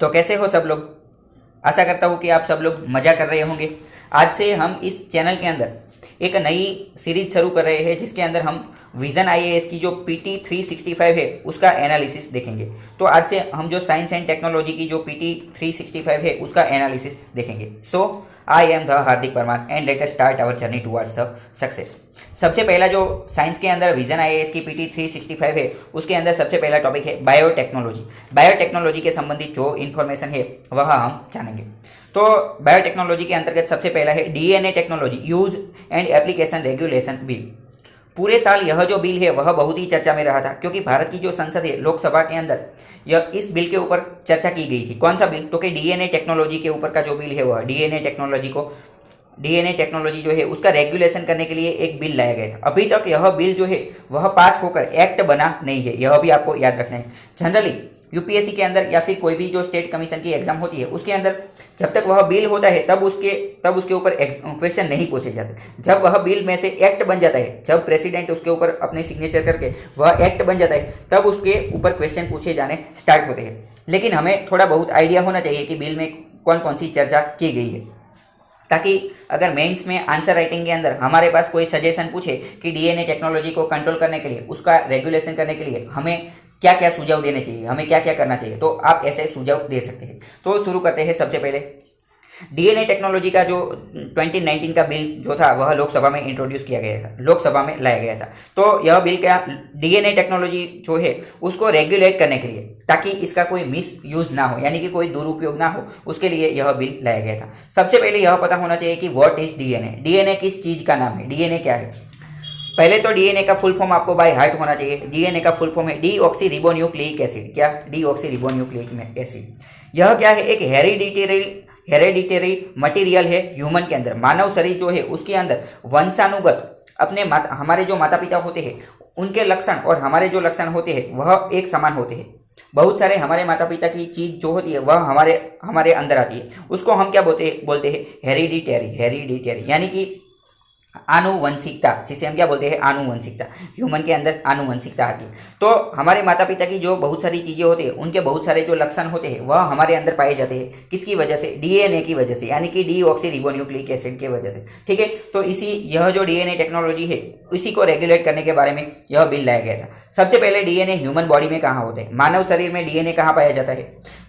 तो कैसे हो सब लोग। आशा करता हूँ कि आप सब लोग मज़ा कर रहे होंगे। आज से हम इस चैनल के अंदर एक नई सीरीज शुरू कर रहे हैं जिसके अंदर हम विजन आईएएस की जो पीटी 365 है उसका एनालिसिस देखेंगे। तो आज से हम जो साइंस एंड टेक्नोलॉजी की जो पीटी 365 है उसका एनालिसिस देखेंगे। So I am the Hardik Parmar and let us start our journey towards the success. सबसे पहला जो साइंस के अंदर विजन आईएएस की पीटी 365 है उसके अंदर सबसे पहला टॉपिक है बायोटेक्नोलॉजी। बायोटेक्नोलॉजी के संबंधित जो इन्फॉर्मेशन है वह हम जानेंगे। तो बायोटेक्नोलॉजी के अंतर्गत सबसे पहला है DNA technology use and application regulation bill. पूरे साल यह जो बिल है वह बहुत ही चर्चा में रहा था क्योंकि भारत की जो संसद है लोकसभा के अंदर यह इस बिल के ऊपर चर्चा की गई थी। कौन सा बिल? तो कि डीएनए टेक्नोलॉजी के ऊपर का जो बिल है वह डीएनए टेक्नोलॉजी जो है उसका रेगुलेशन करने के लिए एक बिल लाया गया था। अभी तक यह बिल जो है वह पास होकर एक्ट बना नहीं है, यह भी आपको याद रखना है। जनरली यूपीएससी के अंदर या फिर कोई भी जो स्टेट कमीशन की एग्जाम होती है उसके अंदर जब तक वह बिल होता है तब उसके ऊपर क्वेश्चन नहीं पूछे जाते। जब वह बिल में से एक्ट बन जाता है, जब प्रेसिडेंट उसके ऊपर अपने सिग्नेचर करके वह एक्ट बन जाता है तब उसके ऊपर क्वेश्चन पूछे जाने स्टार्ट होते हैं। लेकिन हमें थोड़ा बहुत आइडिया होना चाहिए कि बिल में कौन कौन सी चर्चा की गई है, ताकि अगर मेंस में आंसर राइटिंग के अंदर हमारे पास कोई सजेशन पूछे कि डीएनए टेक्नोलॉजी को कंट्रोल करने के लिए, उसका रेगुलेशन करने के लिए हमें क्या क्या सुझाव देने चाहिए, हमें क्या क्या करना चाहिए, तो आप ऐसे सुझाव दे सकते हैं। तो शुरू करते हैं। सबसे पहले डीएनए टेक्नोलॉजी का जो 2019 का बिल जो था वह लोकसभा में इंट्रोड्यूस किया गया था, लोकसभा में लाया गया था। तो यह बिल क्या डीएनए टेक्नोलॉजी जो है उसको रेगुलेट करने के लिए, ताकि इसका कोई मिस यूज ना हो, यानी कि कोई दुरुपयोग ना हो, उसके लिए यह बिल लाया गया था। सबसे पहले यह पता होना चाहिए कि व्हाट इज डीएनए। डीएनए किस चीज का नाम है, डीएनए क्या है। पहले तो डीएनए का फुल फॉर्म आपको बाय हार्ट होना चाहिए। डीएनए का फुल फॉर्म है डीऑक्सी रिबोन्यूक्लिक एसिड। क्या? Deoxy ribonucleic acid. यह क्या है? एक हेरेडिटेरी मटेरियल है ह्यूमन के अंदर। मानव शरीर जो है उसके अंदर वंशानुगत हमारे जो माता पिता होते हैं उनके लक्षण और हमारे जो लक्षण होते हैं वह एक समान होते हैं। बहुत सारे हमारे माता पिता की चीज जो होती है वह हमारे अंदर आती है, उसको हम क्या बोलते हैं? हेरिडिटेरी, यानी कि आनुवंशिकता, जिसे हम क्या बोलते हैं? आनुवंशिकता। ह्यूमन के अंदर आनुवंशिकता आती है। तो हमारे माता पिता की जो बहुत सारी चीजें होती है उनके बहुत सारे जो लक्षण होते हैं वह हमारे अंदर पाए जाते हैं। किसकी वजह से? डीएनए की वजह से, यानी कि डीऑक्सी रिबोन्यूक्लिक एसिड की वजह से। ठीक है, तो यह जो डीएनए टेक्नोलॉजी है इसी को रेगुलेट करने के बारे में यह बिल लाया गया था। सबसे पहले डीएनए ह्यूमन बॉडी में कहाँ होता है, मानव शरीर में डीएनए कहाँ पाया जाता है?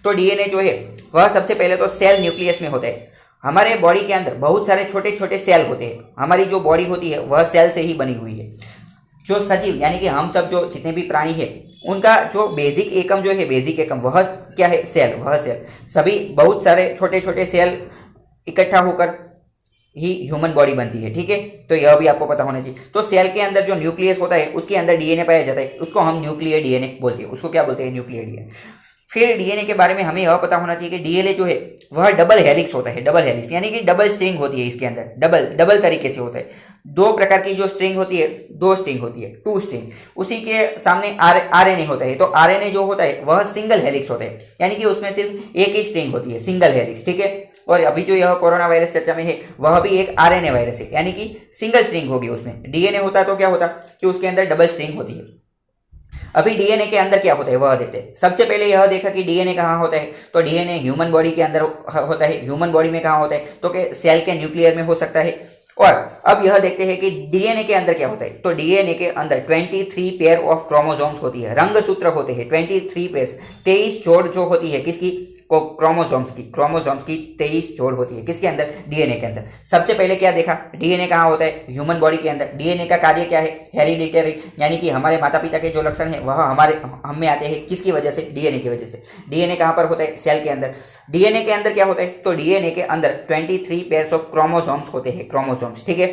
तो डीएनए जो है वह सबसे पहले तो सेल न्यूक्लियस में होता है। हमारे बॉडी के अंदर बहुत सारे छोटे छोटे सेल होते हैं। हमारी जो बॉडी होती है वह सेल से ही बनी हुई है। जो सजीव यानी कि हम सब जो जितने भी प्राणी है उनका जो बेसिक एकम जो है, बेसिक एकम वह क्या है? सेल। वह सेल सभी बहुत सारे छोटे छोटे सेल इकट्ठा होकर ही ह्यूमन बॉडी बनती है। ठीक है, तो यह भी आपको पता होना चाहिए। तो सेल के अंदर जो न्यूक्लियस होता है उसके अंदर डीएनए पाया जाता है, उसको हम न्यूक्लियर डीएनए बोलते हैं। उसको क्या बोलते हैं? Nuclear DNA. फिर डीएनए के बारे में हमें यह पता होना चाहिए कि डीएनए जो है वह डबल हेलिक्स होता है। डबल हेलिक्स यानी कि डबल स्ट्रिंग होती है इसके अंदर, डबल तरीके से होता है। दो प्रकार की जो स्ट्रिंग होती है, दो स्ट्रिंग होती है, टू स्ट्रिंग। उसी के सामने आरएनए होता है। तो आरएनए जो होता है वह सिंगल हेलिक्स होता है, यानी कि उसमें सिर्फ एक ही स्ट्रिंग होती है, सिंगल हेलिक्स। ठीक है, और अभी जो यह कोरोना वायरस चर्चा में है वह भी एक आरएनए वायरस है, यानी कि सिंगल स्ट्रिंग होगी उसमें। डीएनए होता तो क्या होता कि उसके अंदर डबल स्ट्रिंग होती है। अभी डीएनए के अंदर क्या होता है वह देखते हैं। सबसे पहले यह देखा कि डीएनए कहाँ होता है, तो डीएनए ह्यूमन बॉडी के अंदर होता है। ह्यूमन बॉडी में कहाँ होता है? तो कि सेल के न्यूक्लियर में हो सकता है। और अब यह देखते हैं कि डीएनए के अंदर क्या होता है। तो डीएनए के अंदर 23 पेयर ऑफ क्रोमोसोम्स होती है, रंगसूत्र होते हैं 23 पेयर्स। 23 जोड़ जो होती है किसकी? क्रोमोसोम्स की 23 जोड़ होती है। किसके अंदर? डीएनए के अंदर। सबसे पहले क्या देखा? डीएनए कहाँ होता है? ह्यूमन बॉडी के अंदर। डीएनए का कार्य क्या है? हेरिडिटरी, यानी कि हमारे माता पिता के जो लक्षण है वह हम में आते हैं। किसकी वजह से? डीएनए की वजह से। डीएनए कहाँ पर होता है? सेल के अंदर। डीएनए के अंदर क्या होता है? तो डीएनए के अंदर 23 पेयर्स ऑफ क्रोमोसोम्स होते हैं, क्रोमोसोम्स। ठीक है,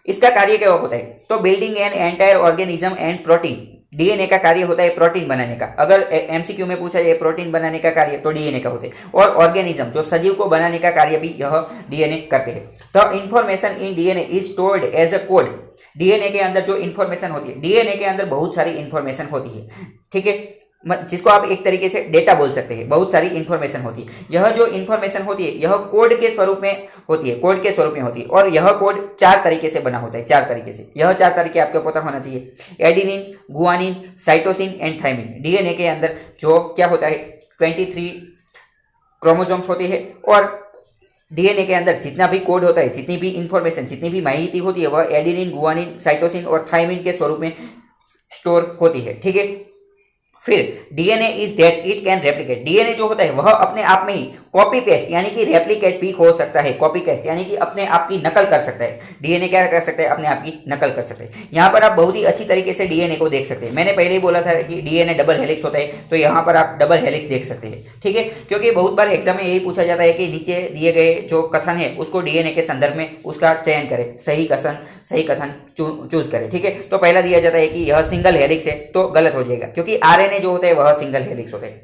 इसका कार्य क्या होता है? तो building an entire organism and protein. DNA का कार्य होता है प्रोटीन बनाने का। अगर एमसीक्यू में पूछा जाए प्रोटीन बनाने का कार्य तो डीएनए का होता है। और ऑर्गेनिज्म जो सजीव को बनाने का कार्य भी यह डीएनए करते हैं। The information in DNA is stored as a code. DNA के अंदर जो इन्फॉर्मेशन होती है, डीएनए के अंदर बहुत सारी इन्फॉर्मेशन होती है। ठीक है, जिसको आप एक तरीके से डेटा बोल सकते हैं। बहुत सारी इंफॉर्मेशन होती है। यह जो इंफॉर्मेशन होती है यह कोड के स्वरूप में होती है, कोड के स्वरूप में होती है। और यह कोड 4 तरीके से बना होता है, 4 तरीके से। यह 4 तरीके आपको पता होना चाहिए। Adenine, guanine, cytosine and thymine. DNA के अंदर जो क्या होता है 23 क्रोमोसोम्स होते हैं और डीएनए के अंदर जितना भी कोड होता है, जितनी भी इंफॉर्मेशन, जितनी भी माहिती होती है, वह एडेनिन, गुआनिन, साइटोसिन और थायमिन के स्वरूप में स्टोर होती है। ठीक है, फिर DNA is that it can replicate. DNA जो होता है वह अपने आप में ही कॉपी पेस्ट यानी कि रेप्लिकेट भी हो सकता है। कॉपी पेस्ट यानी कि अपने आप की नकल कर सकता है। डीएनए क्या कर सकता है? अपने आप की नकल कर सकता है। यहाँ पर आप बहुत ही अच्छी तरीके से डीएनए को देख सकते हैं। मैंने पहले ही बोला था कि डीएनए डबल हेलिक्स होता है, तो यहाँ पर आप डबल हेलिक्स देख सकते हैं। ठीक है, क्योंकि बहुत बार एग्जाम में यही पूछा जाता है कि नीचे दिए गए जो कथन है उसको डीएनए के संदर्भ में उसका चयन करें, सही कथन चूज करें। ठीक है, तो पहला दिया जाता है कि यह सिंगल हेलिक्स है, तो गलत हो जाएगा क्योंकि आरएनए जो होता है वह सिंगल हेलिक्स होते हैं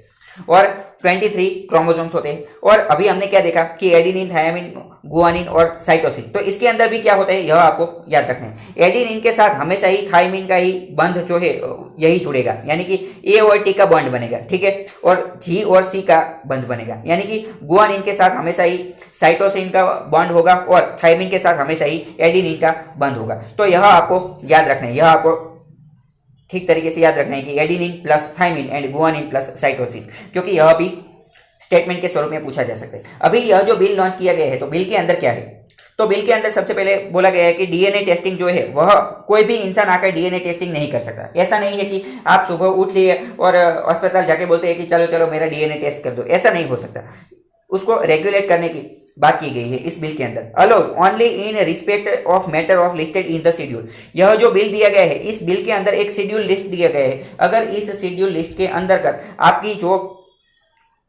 और 23 क्रोमोसोम्स होते हैं। और अभी हमने क्या देखा कि एडेनिन, थायमिन, गुआनिन और साइटोसिन, तो इसके अंदर भी क्या होता है यह आपको याद रखना है। एडेनिन के साथ हमेशा ही थायमिन का ही बंध जो है यही जुड़ेगा, यानी कि ए और टी का बॉन्ड बनेगा। ठीक है, और जी और सी का बंध बनेगा, यानी कि गुआनिन के साथ हमेशा ही साइटोसिन का बॉन्ड होगा और थायमिन के साथ हमेशा ही एडेनिन का बंध होगा। तो यह आपको याद रखना है, यह आपको ठीक तरीके से याद रखना है कि adenine plus thymine and guanine plus cytosine, क्योंकि यह भी स्टेटमेंट के स्वरूप में पूछा जा सकता है। अभी यह जो बिल लॉन्च किया गया है, तो बिल के अंदर क्या है? तो बिल के अंदर सबसे पहले बोला गया है कि डीएनए टेस्टिंग जो है वह कोई भी इंसान आकर डीएनए टेस्टिंग नहीं कर सकता। ऐसा नहीं है कि आप सुबह उठ लिए और अस्पताल जाके बोलते हैं कि चलो चलो मेरा डीएनए टेस्ट कर दो, ऐसा नहीं हो सकता। उसको रेगुलेट करने की बात की गई है इस बिल के अंदर। Allowed only in respect of matter of listed in the schedule. यह जो बिल दिया गया है, इस बिल के अंदर एक शेड्यूल लिस्ट दिया गया है। अगर इस शेड्यूल लिस्ट के अंतर्गत आपकी जो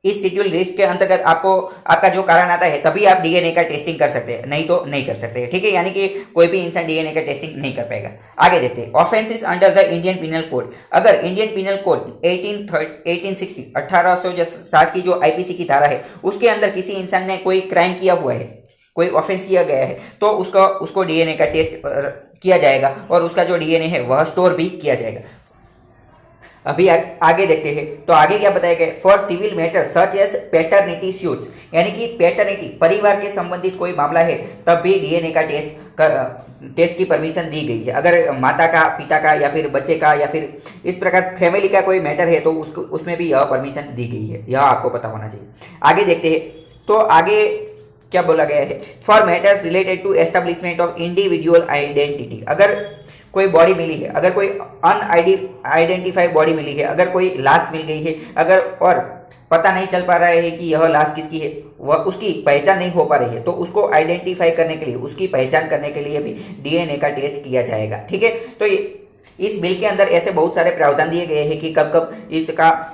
इस शेड्यूल लिस्ट के अंतर्गत आपको आपका जो कारण आता है तभी आप डीएनए का टेस्टिंग कर सकते हैं, नहीं तो नहीं कर सकते। ठीक है, यानी कि कोई भी इंसान डीएनए का टेस्टिंग नहीं कर पाएगा। आगे देखते हैं, offences under the Indian penal code. अगर इंडियन पिनल कोड 1860 1860 की जो आईपीसी की धारा है उसके अंदर किसी इंसान ने कोई क्राइम किया हुआ है, कोई ऑफेंस किया गया है, तो उसको डीएनए का टेस्ट किया जाएगा और उसका जो डीएनए है वह स्टोर भी किया जाएगा। अभी आगे देखते हैं, तो आगे क्या बताया गया? For civil matter such as paternity suits, यानी कि पैटर्निटी परिवार के संबंधित कोई मामला है तब भी डीएनए का टेस्ट की परमिशन दी गई है। अगर माता का, पिता का या फिर बच्चे का या फिर इस प्रकार फैमिली का कोई मैटर है तो उसमें भी यह परमिशन दी गई है, यह आपको पता होना चाहिए। आगे देखते हैं, तो आगे क्या बोला गया है? For matters related to establishment of individual identity. अगर कोई बॉडी मिली है, अगर कोई अनआइडेंटिफाइड बॉडी मिली है, अगर कोई लाश मिल गई है, अगर और पता नहीं चल पा रहा है कि यह लाश किसकी है, वह उसकी पहचान नहीं हो पा रही है, तो उसको आइडेंटिफाई करने के लिए, उसकी पहचान करने के लिए भी डीएनए का टेस्ट किया जाएगा। ठीक है, तो इस बिल के अंदर ऐसे बहुत सारे प्रावधान दिए गए हैं कि कब कब इसका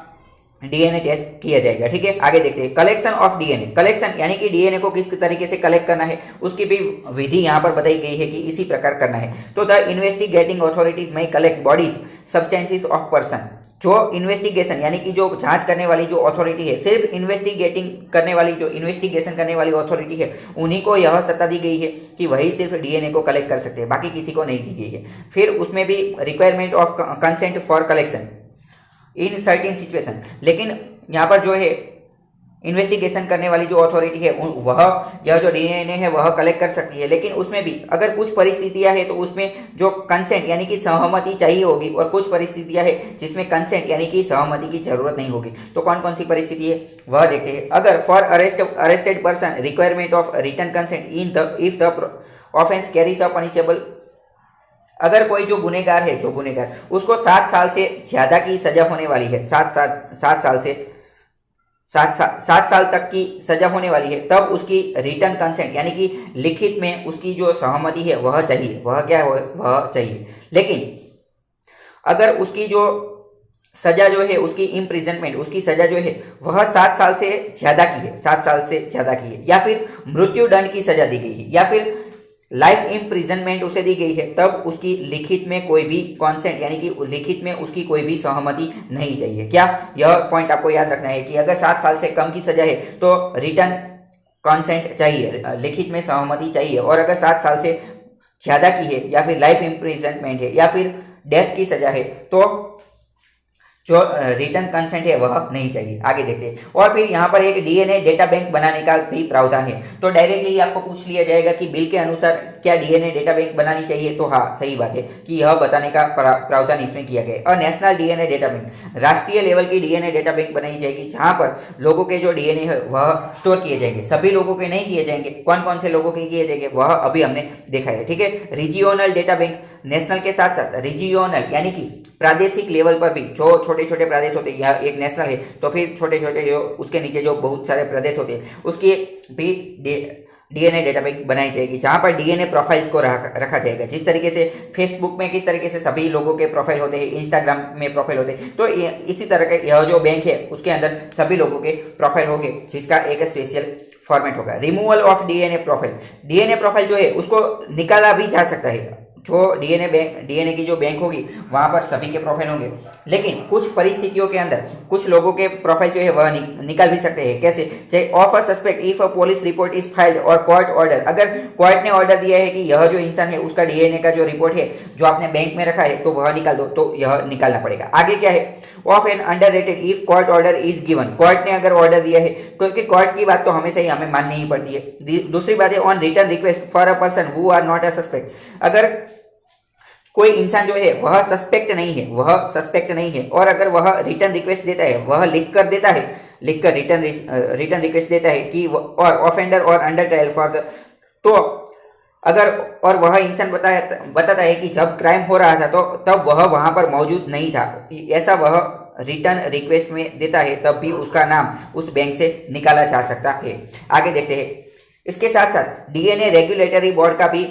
डीएनए टेस्ट किया जाएगा। ठीक है, आगे देखते हैं, कलेक्शन ऑफ डीएनए। कलेक्शन यानी कि डीएनए को किस तरीके से कलेक्ट करना है उसकी भी विधि यहाँ पर बताई गई है कि इसी प्रकार करना है। तो द इन्वेस्टिगेटिंग अथॉरिटीज में collect bodies substances of person. जो इन्वेस्टिगेशन यानी कि जो जांच करने वाली जो अथॉरिटी है, सिर्फ इन्वेस्टिगेशन करने वाली अथॉरिटी है, उन्हीं को यह सत्ता दी गई है कि वही सिर्फ डीएनए को कलेक्ट कर सकते हैं, बाकी किसी को नहीं दी गई है। फिर उसमें भी requirement of consent for collection in certain situation, लेकिन यहाँ पर जो है इन्वेस्टिगेशन करने वाली जो अथॉरिटी है वह यह जो डीएनए है वह कलेक्ट कर सकती है, लेकिन उसमें भी अगर कुछ परिस्थितियां है तो उसमें जो कंसेंट यानी कि सहमति चाहिए होगी, और कुछ परिस्थितियां है जिसमें कंसेंट यानी कि सहमति की जरूरत नहीं होगी। तो कौन कौन सी परिस्थिति है वह देखते हैं। अगर for arrested person requirement of return consent in the if the offence carries a punishable. अगर कोई जो गुनेगार है, उसको 7 साल से ज्यादा की सजा होने वाली है, 7 साल तक की सजा होने वाली है, तब उसकी रिटर्न कंसेंट यानी कि लिखित में उसकी जो सहमति है वह चाहिए, वह क्या है वह चाहिए। लेकिन अगर उसकी जो सजा जो है, उसकी इम्प्रिजनमेंट, उसकी सजा जो है वह 7 साल से ज्यादा की है, 7 साल से ज्यादा की है, या फिर मृत्यु दंड की सजा दी गई है, या फिर लाइफ इम्प्रिजनमेंट उसे दी गई है, तब उसकी लिखित में कोई भी कॉन्सेंट यानी कि लिखित में उसकी कोई भी सहमति नहीं चाहिए। क्या यह पॉइंट आपको याद रखना है कि अगर 7 साल से कम की सजा है तो रिटर्न कॉन्सेंट चाहिए, लिखित में सहमति चाहिए, और अगर 7 साल से ज्यादा की है या फिर लाइफ इम्प्रिजनमेंट है या फिर डेथ की सजा है तो जो रिटर्न कंसेंट है वह नहीं चाहिए। आगे देखते हैं। और फिर यहाँ पर एक डीएनए डेटा बैंक बनाने का भी प्रावधान है। तो डायरेक्टली आपको पूछ लिया जाएगा कि बिल के अनुसार क्या डीएनए डेटा बैंक बनानी चाहिए, तो हाँ सही बात है कि यह बताने का प्रावधान इसमें किया गया है। और नेशनल डीएनए डेटा बैंक, राष्ट्रीय लेवल की डीएनए डेटा बैंक बनाई जाएगी जहां पर लोगों के जो डीएनए है वह स्टोर किए जाएंगे। सभी लोगों के नहीं किए जाएंगे, कौन कौन से लोगों के किए जाएंगे वह अभी हमने देखा है, ठीक है। रीजियोनल डेटा बैंक, नेशनल के साथ साथ रीजियोनल यानी कि प्रादेशिक लेवल पर भी जो छोटे छोटे प्रदेश होते हैं, यह एक नेशनल है तो फिर छोटे छोटे जो उसके नीचे जो बहुत सारे प्रदेश होते हैं उसकी भी डीएनए डेटा बैंक बनाई जाएगी जहां पर डीएनए प्रोफाइल्स को रखा जाएगा। जिस तरीके से फेसबुक में किस तरीके से सभी लोगों के प्रोफाइल होते हैं, इंस्टाग्राम में प्रोफाइल होते हैं, तो इसी तरह का यह जो बैंक है उसके अंदर सभी लोगों के प्रोफाइल होंगे जिसका एक स्पेशल फॉर्मेट होगा। Removal of DNA profile, DNA profile जो है उसको निकाला भी जा सकता है। जो डीएनए की जो बैंक होगी वहां पर सभी के प्रोफाइल होंगे, लेकिन कुछ परिस्थितियों के अंदर कुछ लोगों के प्रोफाइल जो है वह निकाल भी सकते हैं। कैसे? चाहे of a suspect if a police report is filed और कोर्ट ऑर्डर, अगर कोर्ट ने ऑर्डर दिया है कि यह जो इंसान है उसका डीएनए का जो रिपोर्ट है जो आपने बैंक में रखा है तो वह निकाल दो, तो यह निकालना पड़ेगा। आगे क्या है? Of N underrated if court order is given, court ने अगर ऑर्डर दिया है, क्योंकि कोर्ट की बात तो हमेशा ही हमें माननी ही पड़ती है। दूसरी बात है on return request for a person who are not a suspect, अगर कोई इंसान जो है वह सस्पेक्ट नहीं है, वह सस्पेक्ट नहीं है और अगर वह रिटर्न रिक्वेस्ट देता है, वह लिख कर देता है, लिखकर रिटर्न रिक्वेस्ट देता है कि और ऑफेंडर और अंडर ट्रायल फॉर द, तो अगर और वह इंसान बताता है कि जब क्राइम हो रहा था तो तब वह वहां पर मौजूद नहीं था, ऐसा वह रिटर्न रिक्वेस्ट में देता है, तब भी उसका नाम उस बैंक से निकाला जा सकता है। आगे देखते हैं। इसके साथ साथ डीएनए रेगुलेटरी बोर्ड का भी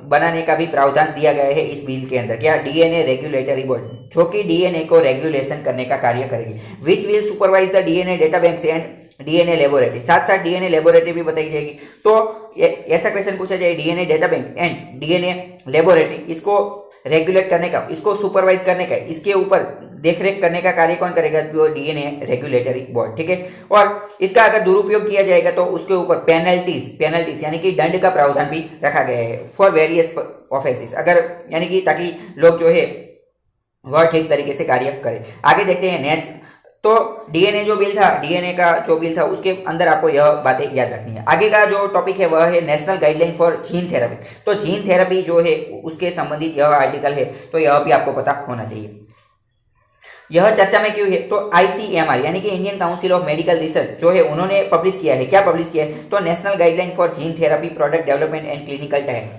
बनाने का भी प्रावधान दिया गया है इस बिल के अंदर। क्या? डीएनए रेगुलेटरी बोर्ड, जो कि डीएनए को रेगुलेशन करने का कार्य करेगी। Which will supervise the DNA data bank and DNA laboratory, साथ साथ डीएनए लेबोरेटरी भी बताई जाएगी। तो ऐसा क्वेश्चन पूछा जाए, DNA data bank and DNA laboratory, इसको रेगुलेट करने का, इसको सुपरवाइज करने का, इसके ऊपर देखरेख करने का कार्य कौन करेगा? तो डीएनए रेगुलेटरी बोर्ड, ठीक है। और इसका अगर दुरुपयोग किया जाएगा तो उसके ऊपर पेनल्टीज यानी कि दंड का प्रावधान भी रखा गया है फॉर वेरियस ऑफेंसेस, अगर यानी कि ताकि लोग जो है वह ठीक तरीके से कार्य करें। आगे देखते हैं नेक्स्ट। तो डीएनए जो बिल था, डीएनए का जो बिल था उसके अंदर आपको यह बातें याद रखनी है। आगे का जो टॉपिक है वह है national guideline for gene therapy. तो जीन थेरेपी जो है उसके संबंधित यह आर्टिकल है, तो यह भी आपको पता होना चाहिए। यह चर्चा में क्यों है? तो आईसीएमआर यानी कि Indian council of medical research जो है उन्होंने पब्लिश किया है। क्या पब्लिश किया है? तो national guideline for gene therapy product development and clinical trial.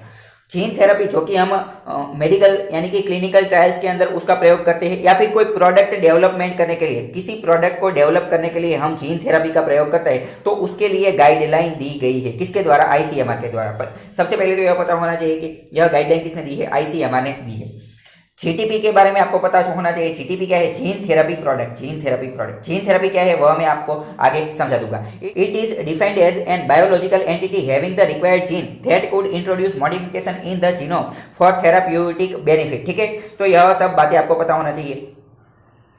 Gene therapy जो कि हम मेडिकल यानी कि क्लिनिकल ट्रायल्स के अंदर उसका प्रयोग करते हैं, या फिर कोई प्रोडक्ट डेवलपमेंट करने के लिए, किसी प्रोडक्ट को डेवलप करने के लिए हम जीन थेरेपी का प्रयोग करते हैं, तो उसके लिए गाइडलाइन दी गई है। किसके द्वारा? आईसीएमआर के द्वारा। पर सबसे पहले तो यह पता होना चाहिए कि यह गाइडलाइन किसने दी है? आईसीएमआर ने दी है। जीटीपी के बारे में आपको पता होना चाहिए। जीटीपी क्या है? Gene therapy product. Gene therapy क्या है वह मैं आपको आगे समझा दूंगा। It is defined as an biological entity having the required gene that could introduce modification in the genome for therapeutic benefit, ठीक है। तो यह सब बातें आपको पता होना चाहिए।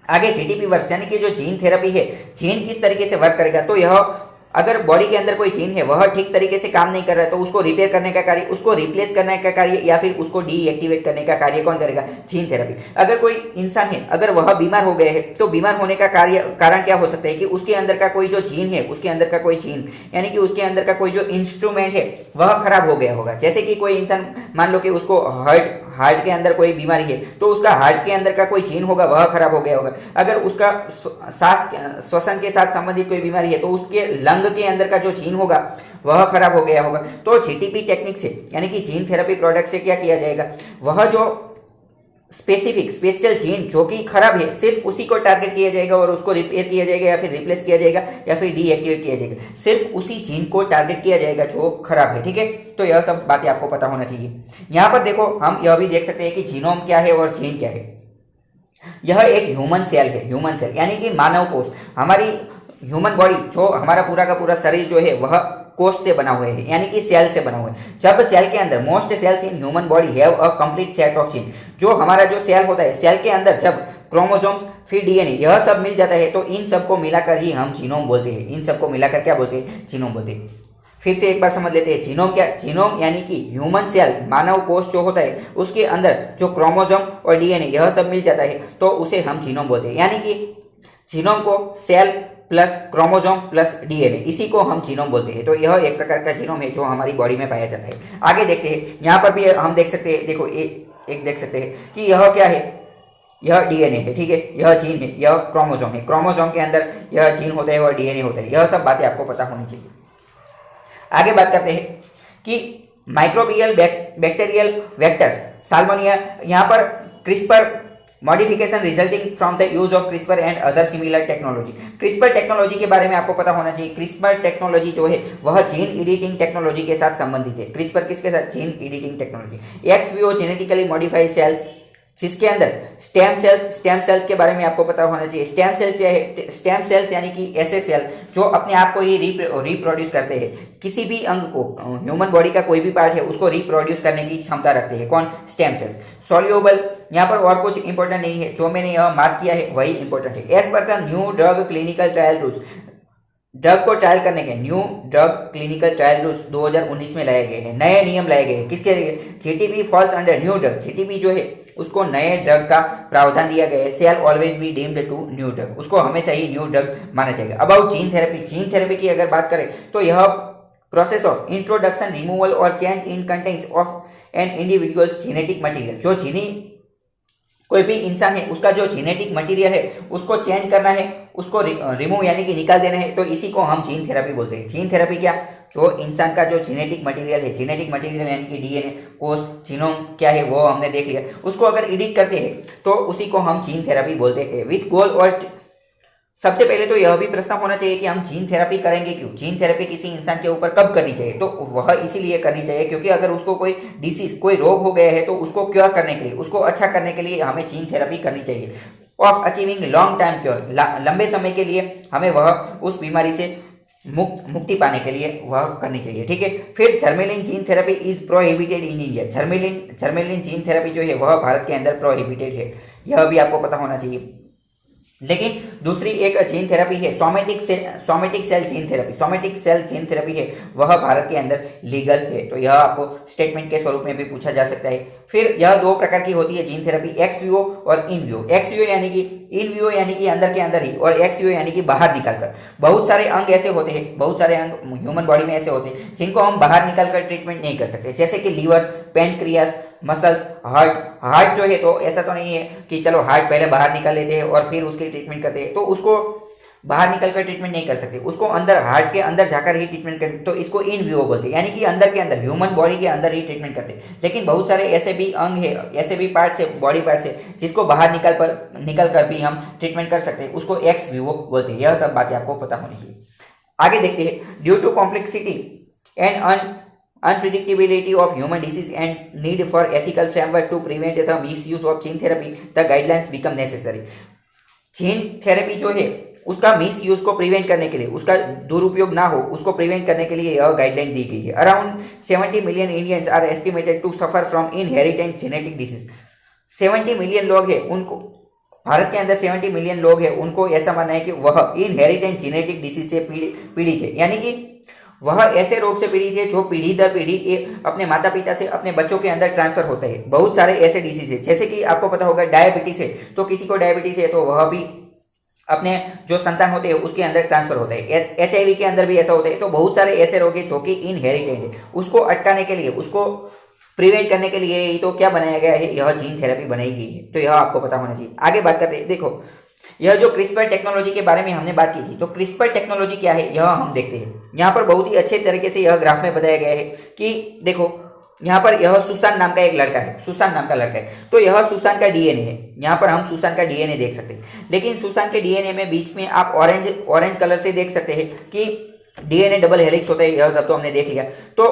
आगे जीटीपी वर्क यानी कि जो जीन थेरेपी है, जीन किस तरीके से वर्क करेगा, तो यह अगर बॉडी के अंदर कोई जीन है वह ठीक तरीके से काम नहीं कर रहा है तो उसको रिपेयर करने का कार्य, उसको रिप्लेस करने का कार्य या फिर उसको डीएक्टिवेट करने का कार्य कौन करेगा? Gene therapy. अगर कोई इंसान है, अगर वह बीमार हो गया है तो बीमार होने का कारण क्या हो सकता है कि उसके अंदर का कोई जो जीन है, उसके अंदर का कोई जीन यानी कि उसके अंदर का कोई जो इंस्ट्रूमेंट है वह खराब हो गया होगा। जैसे कि कोई इंसान मान लो कि उसको हार्ट के अंदर कोई बीमारी है तो उसका हार्ट के अंदर का कोई जीन होगा वह खराब हो गया होगा। अगर उसका श्वसन के साथ संबंधित कोई बीमारी है तो उसके लंग के अंदर का जो जीन होगा वह खराब हो गया होगा। तो जीटीपी टेक्निक से यानी कि जीन थेरेपी प्रोडक्ट से क्या किया जाएगा? वह जो स्पेशल जीन जो कि खराब है सिर्फ उसी को टारगेट किया जाएगा और उसको रिपेयर किया जाएगा या फिर रिप्लेस किया जाएगा या फिर डीएक्टिवेट किया जाएगा। सिर्फ उसी जीन को टारगेट किया जाएगा जो खराब है, ठीक है। तो यह सब बातें आपको पता होना चाहिए। यहाँ पर देखो हम यह भी देख सकते हैं कि जीनोम क्या है और जीन क्या है। यह एक ह्यूमन सेल है, ह्यूमन सेल यानी कि मानव कोष। हमारी ह्यूमन बॉडी जो हमारा पूरा का पूरा शरीर जो है वह कोष से बना हुआ है यानी कि सेल से बना हुआ है। जब सेल के अंदर most cells in human body have a complete set of gene, जो हमारा जो सेल होता है, सेल के अंदर जब क्रोमोसोम्स फिर डीएनए यह सब मिल जाता है तो इन सबको मिलाकर ही हम जीनोम बोलते हैं। इन सबको मिलाकर क्या बोलते हैं? जीनोम बोलते हैं। फिर से एक बार समझ लेते हैं जीनोम क्या। जीनोम यानी कि ह्यूमन सेल, मानव कोष जो होता है उसके अंदर जो क्रोमोसोम और डीएनए यह सब मिल जाता है तो उसे हम जीनोम बोलते हैं। यानी कि जीनोम को cell plus chromosome plus DNA, इसी को हम जीनोम बोलते हैं। तो यह एक प्रकार का जीनोम है जो हमारी बॉडी में पाया जाता है। आगे देखते हैं, यहाँ पर भी हम देख सकते हैं, देखो एक देख सकते हैं कि यह क्या है, यह डीएनए है, ठीक है, यह जीन है, यह क्रोमोसोम है, क्रोमोसोम के अंदर यह जीन होता है और डीएनए होता है। यह सब बातें आपको पता होनी चाहिए। आगे बात करते हैं कि माइक्रोबियल बैक्टीरियल वेक्टर्स साल्मोनिया, यहाँ पर CRISPR modification resulting from the use of CRISPR and other similar technology. CRISPR technology के बारे में आपको पता होना चाहिए। क्रिस्पर टेक्नोलॉजी जो है वह जीन एडिटिंग टेक्नोलॉजी के साथ संबंधित है। क्रिस्पर किसके साथ? Gene editing technology. Ex vivo genetically modified cells, जिसके अंदर स्टेम सेल्स के बारे में आपको पता होना चाहिए। स्टेम सेल्स क्या है? स्टेम सेल्स यानी कि ऐसे सेल जो अपने आप को ही रिप्रोड्यूस करते हैं। किसी भी अंग को, ह्यूमन बॉडी का कोई भी पार्ट है उसको रिप्रोड्यूस करने की क्षमता रखते हैं। कौन? Stem cells. सॉल्यूबल, यहाँ पर और कुछ इंपॉर्टेंट नहीं है, जो मैंने यह मार्क किया है वही इंपॉर्टेंट है। As per the new drug clinical trial rules, drug को ट्रायल करने के new drug clinical trial rules 2019 में लाए गए हैं। नए नियम लाए गए हैं। किसके लिए? GTP falls under new drug. GTP जो है उसको नए ड्रग का प्रावधान दिया गया है। Cell always be deemed to new drug, उसको हमेशा ही न्यू ड्रग माना जाएगा। About gene therapy, gene therapy की अगर बात करें तो यह प्रोसेस ऑफ इंट्रोडक्शन, रिमूवल और change in contents of an individual's genetic material, जो कोई भी इंसान है उसका जो जेनेटिक मटेरियल है उसको चेंज करना है, उसको रिमूव यानी कि निकाल देना है, तो इसी को हम जीन थेरेपी बोलते हैं। जीन थेरेपी क्या? जो इंसान का जो जेनेटिक मटेरियल है, जेनेटिक मटेरियल यानी कि डीएनए, कोष, जीनोम क्या है वो हमने देख लिया, उसको अगर एडिट करते हैं तो उसी को हम जीन थेरेपी बोलते हैं। विथ गोल और सबसे पहले तो यह भी प्रश्न होना चाहिए कि हम जीन थेरेपी करेंगे क्यों? जीन थेरेपी किसी इंसान के ऊपर कब करनी चाहिए? तो वह इसीलिए करनी चाहिए क्योंकि अगर उसको कोई डिसीज, कोई रोग हो गया है तो उसको क्योर करने के लिए, उसको अच्छा करने के लिए हमें जीन थेरेपी करनी चाहिए। Of achieving long time cure, लंबे समय के लिए हमें वह उस बीमारी से मुक्ति पाने के लिए वह करनी चाहिए, ठीक है। फिर जर्मेलिन gene therapy is prohibited in India. जर्मेलिन gene therapy जो है वह भारत के अंदर प्रोहिबिटेड है, यह भी आपको पता होना चाहिए। लेकिन दूसरी एक जीन थेरेपी है somatic cell gene therapy. Somatic cell gene therapy है वह भारत के अंदर लीगल है, तो यह आपको स्टेटमेंट के स्वरूप में भी पूछा जा सकता है। फिर यह दो प्रकार की होती है जीन थेरेपी, एक्स विवो और इन विवो। एक्स विवो यानी कि, इन विवो यानी कि अंदर के अंदर ही, और एक्स विवो यानी कि बाहर निकालकर। बहुत सारे अंग ऐसे होते हैं, बहुत सारे अंग ह्यूमन बॉडी में ऐसे होते हैं जिनको हम बाहर निकालकर ट्रीटमेंट नहीं कर सकते, जैसे कि लीवर, पैनक्रियास, मसल्स, हार्ट जो है तो ऐसा तो नहीं है कि चलो हार्ट पहले बाहर निकाल लेते हैं और फिर उसकी ट्रीटमेंट करते हैं, तो उसको बाहर निकलकर ट्रीटमेंट नहीं कर सकते, उसको अंदर हार्ट के अंदर जाकर ही ट्रीटमेंट करते, तो इसको इन विवो बोलते हैं, यानी कि अंदर के अंदर ह्यूमन बॉडी के अंदर ही ट्रीटमेंट करते हैं। लेकिन बहुत सारे ऐसे भी अंग है, ऐसे भी पार्ट्स है, बॉडी पार्ट्स है जिसको बाहर निकल कर भी हम ट्रीटमेंट कर सकते हैं, उसको एक्स विवो बोलते हैं। यह सब बातें आपको पता होनी चाहिए। आगे देखते हैं, due to complexity and unpredictability of human disease and need for ethical framework to prevent the misuse of gene therapy, the guidelines become necessary। Gene therapy जो है उसका मिस यूज को प्रिवेंट करने के लिए, उसका दुरुपयोग ना हो उसको प्रिवेंट करने के लिए यह गाइडलाइन दी गई है। Around 70 million Indians are estimated to suffer from inherited genetic disease. 70 million लोग हैं, उनको भारत के अंदर 70 मिलियन लोग हैं, उनको ऐसा मानना है कि वह इनहेरिटेड जेनेटिक डिसीज से पीड़ित है, यानी कि वह ऐसे रोग से पीड़ित है जो पीढ़ी दर पीढ़ी अपने माता पिता से अपने बच्चों के अंदर ट्रांसफर होते हैं। बहुत सारे ऐसे डिसीज है, जैसे कि आपको पता होगा डायबिटीज है, तो किसी को डायबिटीज है तो वह भी अपने जो संतान होते हैं उसके अंदर ट्रांसफर होता है। HIV के अंदर भी ऐसा होता है। तो बहुत सारे ऐसे रोग है जो कि इनहेरिटेड है, उसको अटकाने के लिए, उसको प्रिवेंट करने के लिए ही तो क्या बनाया गया है, यह जीन थेरेपी बनाई गई है, तो यह आपको पता होना चाहिए। आगे बात करते हैं, देखो यह जो क्रिस्पर टेक्नोलॉजी के बारे में हमने बात की थी, तो क्रिस्पर टेक्नोलॉजी क्या है यह हम देखते हैं। यहाँ पर बहुत ही अच्छे तरीके से यह ग्राफ में बताया गया है कि देखो यहाँ पर यह सुसान नाम का एक लड़का है, सुसान नाम का लड़का है, तो यह सुसान का डीएनए है। यहाँ पर हम सुसान का डीएनए देख सकते हैं, लेकिन सुसान के डीएनए में बीच में आप ऑरेंज कलर से देख सकते हैं कि डीएनए डबल हेलिक्स होता है, यह सब तो हमने देख लिया। तो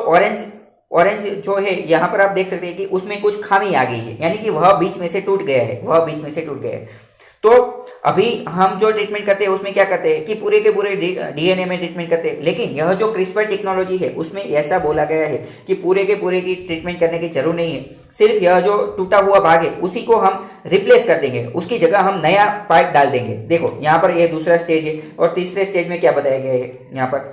ऑरेंज जो है यहाँ पर आप देख सकते हैं कि उसमें कुछ खामी आ गई है, यानी कि वह बीच में से टूट गया है, वह बीच में से टूट गया है। तो अभी हम जो ट्रीटमेंट करते हैं उसमें क्या करते हैं कि पूरे के पूरे डीएनए में ट्रीटमेंट करते हैं, लेकिन यह जो क्रिस्पर टेक्नोलॉजी है उसमें ऐसा बोला गया है कि पूरे के पूरे की ट्रीटमेंट करने की जरूरत नहीं है, सिर्फ यह जो टूटा हुआ भाग है उसी को हम रिप्लेस कर देंगे, उसकी जगह हम नया पार्ट डाल देंगे। देखो यहाँ पर यह दूसरा स्टेज है, और तीसरे स्टेज में क्या बताया गया है, यहाँ पर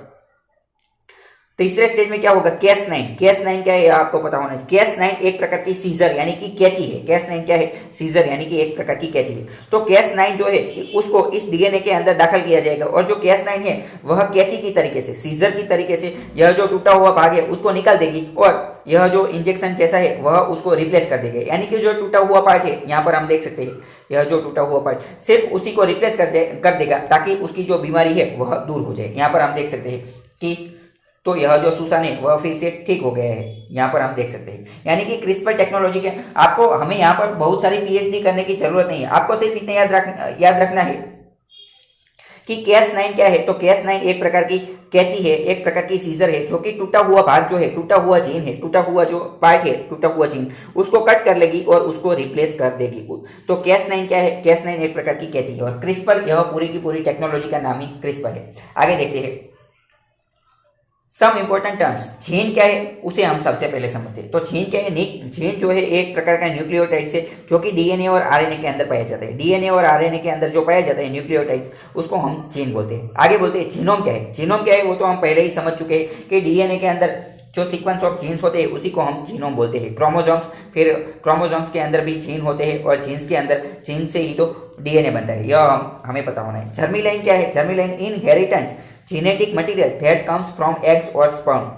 तीसरे स्टेज में क्या होगा, Cas9। Cas9 क्या है आपको पता होना चाहिए। Cas9 एक प्रकार की सीजर यानी कि कैची है। Cas9 क्या है, सीजर यानी कि एक प्रकार की कैची है। तो Cas9 जो है उसको इस डीएनए के अंदर दाखिल किया जाएगा और जो Cas9 है वह कैची की तरीके से, सीजर की तरीके से यह जो टूटा हुआ भाग है उसको निकाल देगी और यह जो इंजेक्शन जैसा है वह उसको रिप्लेस कर देगा। यानी कि जो टूटा हुआ पार्ट है, यहाँ पर हम देख सकते हैं यह जो टूटा हुआ पार्ट सिर्फ उसी को रिप्लेस कर देगा ताकि उसकी जो बीमारी है वह दूर हो जाए। यहाँ पर हम देख सकते हैं कि तो यह जो सुसान है वह फिर से ठीक हो गया है, यहाँ पर हम देख सकते हैं। यानी कि क्रिस्पर टेक्नोलॉजी के आपको हमें यहाँ पर बहुत सारी पीएचडी करने की जरूरत नहीं है, आपको सिर्फ इतना याद रखना है कि Cas9 क्या है। तो Cas9 एक प्रकार की कैची है, एक प्रकार की सीजर है जो कि टूटा हुआ भाग जो है, टूटा हुआ जीन है, टूटा हुआ जो पार्ट है, टूटा हुआ जीन उसको कट कर लेगी और उसको रिप्लेस कर देगी। तो Cas9 क्या है, Cas9 एक प्रकार की कैची है और क्रिस्पर यह पूरी की पूरी टेक्नोलॉजी का नाम ही क्रिस्पर है। आगे देखते हैं सम इंपॉर्टेंट टर्म्स। जीन क्या है उसे हम सबसे पहले समझते हैं। तो जीन क्या है, जीन जो है एक प्रकार का न्यूक्लियोटाइड्स है जो कि डीएनए और आरएनए के अंदर पाया जाता है। डीएनए और आरएनए के अंदर जो पाया जाता है न्यूक्लियोटाइड्स उसको हम जीन बोलते हैं। आगे बोलते हैं जीनोम क्या है। जीनोम क्या है वो तो हम पहले ही समझ चुके हैं कि डीएनए के अंदर जो सीक्वेंस ऑफ जीन्स होते हैं उसी को हम जीनोम बोलते हैं। क्रोमोसोम्स, फिर क्रोमोसोम्स के अंदर भी जीन होते हैं और जीन्स के अंदर जीन से ही तो डीएनए बनता है, यह हमें पता होना है। जर्मीलाइन क्या है, germline inheritance genetic material that comes from eggs और स्पर्म।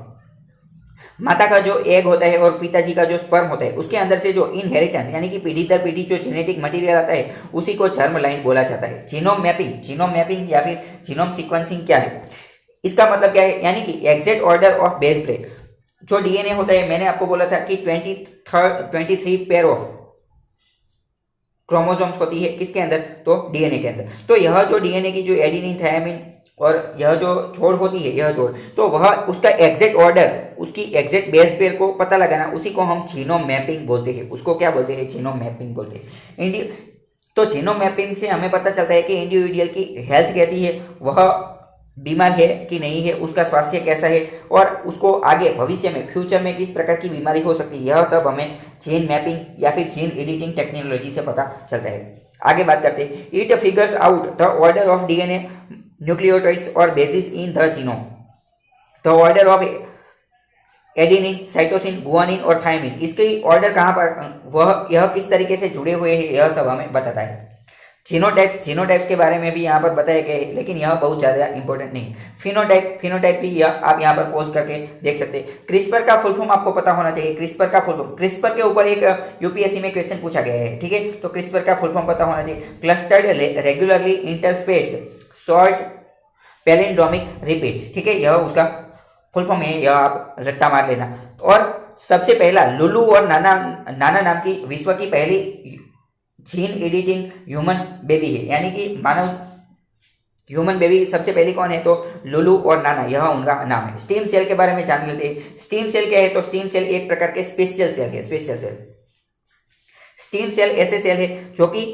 माता का जो एग होता है और पिताजी का जो स्पर्म होता है उसके अंदर से जो इनहेरिटेंस यानी कि पीढ़ी दर पीढ़ी जो जेनेटिक मटेरियल आता है उसी को जर्म लाइन बोला जाता है। जीनोम मैपिंग या फिर जीनोम सीक्वेंसिंग क्या है, इसका मतलब क्या है, यानी कि exact order of base pair. जो डीएनए होता है मैंने आपको बोला था कि 23 पेयर ऑफ क्रोमोसोम्स होती है किसके अंदर, तो डीएनए के अंदर। तो यह जो डीएनए की जो एडेनिन थायमिन और यह जो जोड़ होती है, यह जोड़ तो वह उसका एग्जैक्ट ऑर्डर, उसकी एग्जैक्ट बेस पेयर को पता लगाना उसी को हम जीनोम मैपिंग बोलते हैं। उसको क्या बोलते हैं, जीनोम मैपिंग बोलते हैं। तो जीनोम मैपिंग से हमें पता चलता है कि इंडिविजुअल की हेल्थ कैसी है, वह बीमार है कि नहीं है, उसका स्वास्थ्य कैसा है और उसको आगे भविष्य में फ्यूचर में किस प्रकार की बीमारी हो सकती है, यह सब हमें जीन मैपिंग या फिर जीन एडिटिंग टेक्नोलॉजी से पता चलता है। आगे बात करते हैं, it figures out the order of DNA nucleotides और bases in the genome. The order of adenine, cytosine, guanine और थायमिन, इसके ऑर्डर कहाँ पर, वह यह किस तरीके से जुड़े हुए हैं, यह सब हमें बताता है। जीनोटाइप्स के बारे में भी यहाँ पर बताया गया है लेकिन यह बहुत ज़्यादा इंपॉर्टेंट नहीं। फिनोटाइप भी आप यहाँ पर पोज करके देख सकते हैं। क्रिस्पर का फुल फॉर्म आपको पता होना चाहिए। क्रिस्पर का फुल फॉर्म, क्रिस्पर के ऊपर एक यूपीएससी में क्वेश्चन पूछा गया है, ठीक है। तो क्रिस्पर का फुल फॉर्म पता होना चाहिए। Clustered regularly interspaced short palindromic repeats, ठीक है, यह उसका फुल फॉर्म है, यह आप रट्टा मार लेना। और सबसे पहला लुलू और नाना नाम की विश्व की पहली जीन एडिटिंग ह्यूमन बेबी है, यानी कि मानव ह्यूमन बेबी सबसे पहली कौन है, तो लुलू और नाना, यह उनका नाम है। स्टेम सेल के बारे में जान लेते हैं। स्टेम सेल क्या है, तो स्टेम सेल एक प्रकार के स्पेशल सेल है। स्टेम सेल ऐसे सेल है जो कि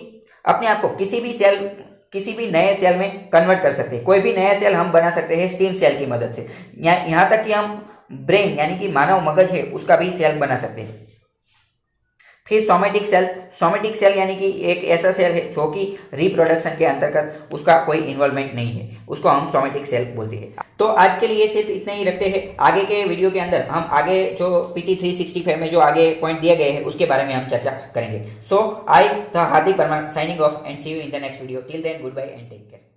अपने आप को किसी भी नए सेल में कन्वर्ट कर सकते हैं। कोई भी नया सेल हम बना सकते हैं स्टेम सेल की मदद से। यहाँ तक कि हम ब्रेन यानी कि मानव मगज है उसका भी सेल बना सकते हैं। फिर सोमेटिक सेल यानी कि एक ऐसा सेल है जो कि रिप्रोडक्शन के अंतर्गत उसका कोई इन्वॉल्वमेंट नहीं है, उसको हम सोमेटिक सेल बोलते हैं। तो आज के लिए सिर्फ इतना ही रखते हैं। आगे के वीडियो के अंदर हम आगे जो PT 365 में जो आगे पॉइंट दिए गए हैं उसके बारे में हम चर्चा करेंगे। So I the Hardik Verma signing off and see you in the next video. Till then good bye and take care.